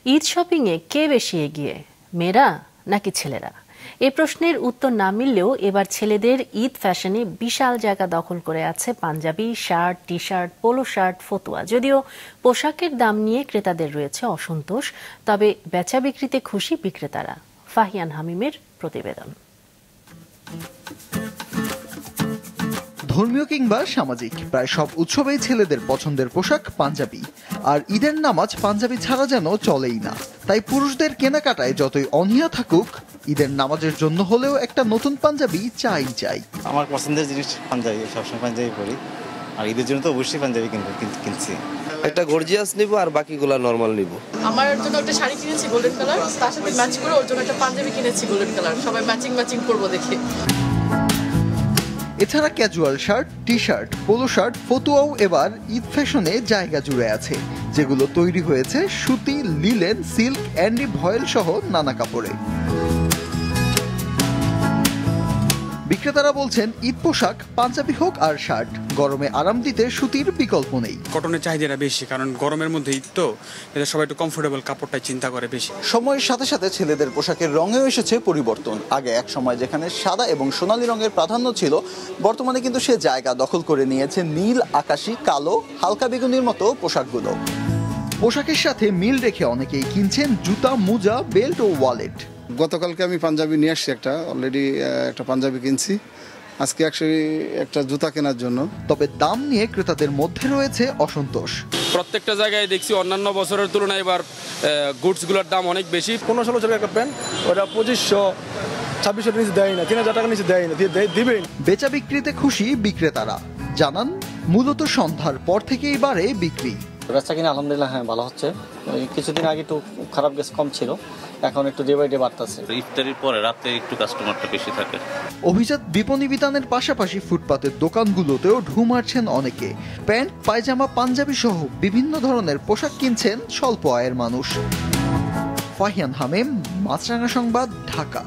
ঈদ শপিংয়ে কে বেশি এগিয়ে, মেয়েরা নাকি ছেলেরা? এই প্রশ্নের উত্তর না মিললেও এবার ছেলেদের ঈদ ফ্যাশনে বিশাল জায়গা দখল করে আছে panjabi, shirt, T shirt, polo shirt, fatua. যদিও পোশাকের দাম নিয়ে ক্রেতাদের রয়েছে অসন্তোষ, তবে বেচা বিক্রিতে খুশি বিক্রেতারা। ফাহিয়ান হামিমের প্রতিবেদন। ধর্মীয় কিংবা সামাজিক প্রায় সব উৎসবেই ছেলেদের পছন্দের পোশাক পাঞ্জাবি, আর ঈদের নামাজ পাঞ্জাবি ছাড়া যেন চলেই না। তাই পুরুষদের কেনাকাটায় যতই অনীহা থাকুক, ঈদের নামাজের জন্য হলেও একটা নতুন পাঞ্জাবি চাই। আমার পছন্দের জিনিস পাঞ্জাবি, সবসময় পাঞ্জাবি পরি, আর ঈদের জন্য তো অবশ্যই পাঞ্জাবি কিনছি। একটা গর্জিয়াস নিব আর বাকিগুলা নরমাল নিব। আমার জন্য একটা শাড়ি কিনেছি গোল্ডেন কালার, তার সাথে ম্যাচ করে ওর জন্য একটা পাঞ্জাবি কিনেছি গোল্ডেন কালার, সবাই ম্যাচিং করবো দেখে। এছাড়া casual shirt, T shirt, polo shirt, ফতুয়াও এবার ঈদ ফ্যাশনে জায়গা জুড়ে আছে, যেগুলো তৈরি হয়েছে সুতি, লিলেন, সিল্ক, অ্যান্ডি ভয়েল সহ নানা কাপড়ে। বিক্রেতারা বলছেন ঈদ পোশাক পাঞ্জাবি হোক আর শার্ট, গরমে আরাম দিতে সুতির বিকল্প নেই। কটনের চাহিদাটা বেশি, কারণ গরমের মধ্যে ঈদ তো, এটা সবাই একটু কমফোর্টেবল কাপড়টাই চিন্তা করে বেশি। সময়ের সাথে সাথে ছেলেদের পোশাকের রঙেও এসেছে পরিবর্তন। আগে এক সময় যেখানে সাদা এবং সোনালী রঙের প্রাধান্য ছিল, বর্তমানে কিন্তু সে জায়গা দখল করে নিয়েছে নীল, আকাশি, কালো, হালকা বেগুনির মতো পোশাকগুলো। পোশাকের সাথে মিল রেখে অনেকেই কিনছেন জুতা, মোজা, বেল্ট ও ওয়ালেট। গতকালকে আমি পাঞ্জাবি নিয়ে আসছি, অলরেডি একটা পাঞ্জাবি কিনছি, আজকে একটা জুতা কেনার জন্য। তবে দাম নিয়ে ক্রেতাদের মধ্যে রয়েছে অসন্তোষ। প্রত্যেকটা জায়গায় দেখছি অন্যান্য বছরের তুলনায় এবার গুডসগুলোর দাম অনেক বেশি। 1500 টাকা একটা প্যান্ট, ওটা 2500-2600 নিচে দেয় না, 3000 টাকা নিচে দেয় না, দিবেন। বেচা বিক্রিতে খুশি বিক্রেতারা, জানান মূলত সন্ধ্যার পর থেকেই বাড়ে বিক্রি। বেচা কিনা আলহামদুলিল্লাহ হ্যাঁ ভালো হচ্ছে। কিছুদিন আগে একটু খারাপ গেছে, কম ছিল, এখন একটু ডে বাই ডে বাড়তেছে। ইফতারির পরে রাতে একটু কাস্টমারটা বেশি থাকে। অভিজাত বিপণী বিতানের পাশাপাশি ফুটপাতের দোকানগুলোতেও ঢু মারছেন অনেকে। প্যান্ট, পায়জামা, পাঞ্জাবি সহ বিভিন্ন ধরনের পোশাক কিনছেন স্বল্প আয়ের মানুষ। ফাহিয়ান হামিম, মাছরাঙা সংবাদ, ঢাকা।